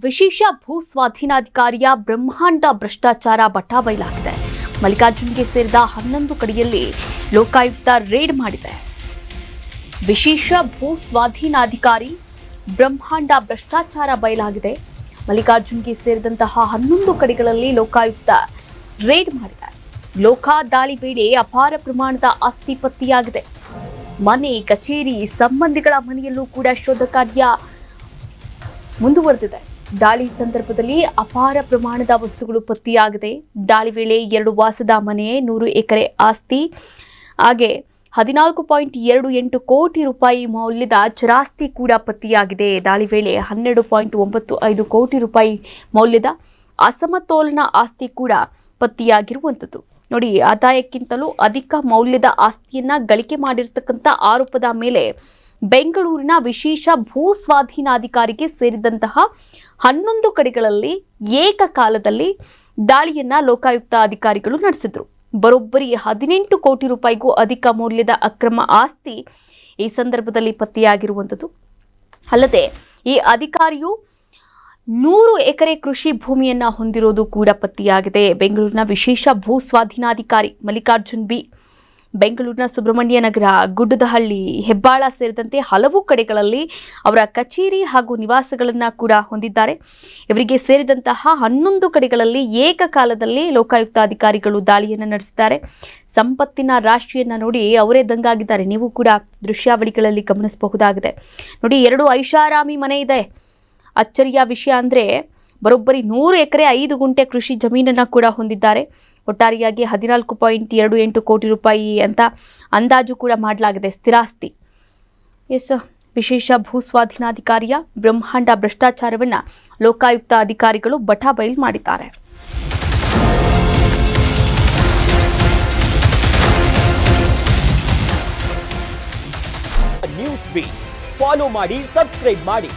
ವಿಶೇಷ ಭೂ ಸ್ವಾಧೀನಾಧಿಕಾರಿಯ ಬ್ರಹ್ಮಾಂಡ ಭ್ರಷ್ಟಾಚಾರ ಬಟಾಬಯಲಾಗಿದೆ. ಮಲ್ಲಿಕಾರ್ಜುನ್ಗೆ ಸೇರಿದ 11 ಕಡೆಯಲ್ಲಿ ಲೋಕಾಯುಕ್ತ ರೇಡ್ ಮಾಡಿದೆ. ವಿಶೇಷ ಭೂ ಸ್ವಾಧೀನಾಧಿಕಾರಿ ಬ್ರಹ್ಮಾಂಡ ಭ್ರಷ್ಟಾಚಾರ ಬಯಲಾಗಿದೆ. ಮಲ್ಲಿಕಾರ್ಜುನ್ಗೆ ಸೇರಿದಂತಹ 11 ಕಡೆಗಳಲ್ಲಿ ಲೋಕಾಯುಕ್ತ ರೇಡ್ ಮಾಡಿದೆ. ಲೋಕ ದಾಳಿ ವೇಳೆ ಅಪಾರ ಪ್ರಮಾಣದ ಆಸ್ತಿ ಪತ್ತೆಯಾಗಿದೆ. ಮನೆ, ಕಚೇರಿ, ಸಂಬಂಧಿಗಳ ಮನೆಯಲ್ಲೂ ಕೂಡ ಶೋಧ ಕಾರ್ಯ ಮುಂದುವರೆದಿದೆ. ದಾಳಿ ಸಂದರ್ಭದಲ್ಲಿ ಅಪಾರ ಪ್ರಮಾಣದ ವಸ್ತುಗಳು ಪತ್ತೆಯಾಗಿದೆ. ದಾಳಿ ವೇಳೆ 2 ವಾಸದ ಮನೆ, 100 ಎಕರೆ ಆಸ್ತಿ, ಹಾಗೆ 14.28 ಕೋಟಿ ರೂಪಾಯಿ ಮೌಲ್ಯದ ಚರಾಸ್ತಿ ಕೂಡ ಪತ್ತೆಯಾಗಿದೆ. ದಾಳಿ ವೇಳೆ 12.95 ಕೋಟಿ ರೂಪಾಯಿ ಮೌಲ್ಯದ ಅಸಮತೋಲನ ಆಸ್ತಿ ಕೂಡ ಪತ್ತೆಯಾಗಿರುವಂಥದ್ದು. ನೋಡಿ, ಆದಾಯಕ್ಕಿಂತಲೂ ಅಧಿಕ ಮೌಲ್ಯದ ಆಸ್ತಿಯನ್ನ ಗಳಿಕೆ ಮಾಡಿರ್ತಕ್ಕಂಥ ಆರೋಪದ ಮೇಲೆ ಬೆಂಗಳೂರಿನ ವಿಶೇಷ ಭೂ ಸ್ವಾಧೀನಾಧಿಕಾರಿಗೆ ಸೇರಿದಂತಹ 11 ಕಡೆಗಳಲ್ಲಿ ಏಕಕಾಲದಲ್ಲಿ ದಾಳಿಯನ್ನ ಲೋಕಾಯುಕ್ತ ಅಧಿಕಾರಿಗಳು ನಡೆಸಿದ್ರು. ಬರೋಬ್ಬರಿ 18 ಕೋಟಿ ರೂಪಾಯಿಗೂ ಅಧಿಕ ಮೌಲ್ಯದ ಅಕ್ರಮ ಆಸ್ತಿ ಈ ಸಂದರ್ಭದಲ್ಲಿ ಪತ್ತೆಯಾಗಿರುವಂಥದ್ದು. ಅಲ್ಲದೆ ಈ ಅಧಿಕಾರಿಯು 100 ಎಕರೆ ಕೃಷಿ ಭೂಮಿಯನ್ನ ಹೊಂದಿರೋದು ಕೂಡ ಪತ್ತೆಯಾಗಿದೆ. ಬೆಂಗಳೂರಿನ ವಿಶೇಷ ಭೂ ಸ್ವಾಧೀನಾಧಿಕಾರಿ ಮಲ್ಲಿಕಾರ್ಜುನ್ ಬಿ ಬೆಂಗಳೂರಿನ ಸುಬ್ರಹ್ಮಣ್ಯ ನಗರ, ಗುಡ್ಡದಹಳ್ಳಿ, ಹೆಬ್ಬಾಳ ಸೇರಿದಂತೆ ಹಲವು ಕಡೆಗಳಲ್ಲಿ ಅವರ ಕಚೇರಿ ಹಾಗೂ ನಿವಾಸಗಳನ್ನು ಕೂಡ ಹೊಂದಿದ್ದಾರೆ. ಇವರಿಗೆ ಸೇರಿದಂತಹ 11 ಕಡೆಗಳಲ್ಲಿ ಏಕಕಾಲದಲ್ಲಿ ಲೋಕಾಯುಕ್ತ ಅಧಿಕಾರಿಗಳು ದಾಳಿಯನ್ನು ನಡೆಸಿದ್ದಾರೆ. ಸಂಪತ್ತಿನ ರಾಶಿಯನ್ನ ನೋಡಿ ಅವರೇ ದಂಗಾಗಿದ್ದಾರೆ. ನೀವು ಕೂಡ ದೃಶ್ಯಾವಳಿಗಳಲ್ಲಿ ಗಮನಿಸಬಹುದಾಗಿದೆ. ನೋಡಿ, 2 ಐಷಾರಾಮಿ ಮನೆ ಇದೆ. ಅಚ್ಚರಿಯ ವಿಷಯ ಅಂದರೆ ಬರೋಬ್ಬರಿ 100 ಎಕರೆ 5 ಗುಂಟೆ ಕೃಷಿ ಜಮೀನನ್ನು ಕೂಡ ಹೊಂದಿದ್ದಾರೆ. ಒಟ್ಟಾರೆಯಾಗಿ 14.28 ಕೋಟಿ ರೂಪಾಯಿ ಅಂತ ಅಂದಾಜು ಕೂಡ ಮಾಡಲಾಗಿದೆ ಸ್ಥಿರಾಸ್ತಿ. ವಿಶೇಷ ಭೂ ಸ್ವಾಧೀನಾಧಿಕಾರಿಯ ಬ್ರಹ್ಮಾಂಡ ಭ್ರಷ್ಟಾಚಾರವನ್ನು ಲೋಕಾಯುಕ್ತ ಅಧಿಕಾರಿಗಳು ಬಟಾಬಯಲು ಮಾಡಿದ್ದಾರೆ. ನ್ಯೂಸ್ ಬೀಟ್ ಫಾಲೋ ಮಾಡಿ, ಸಬ್ಸ್ಕ್ರೈಬ್ ಮಾಡಿ.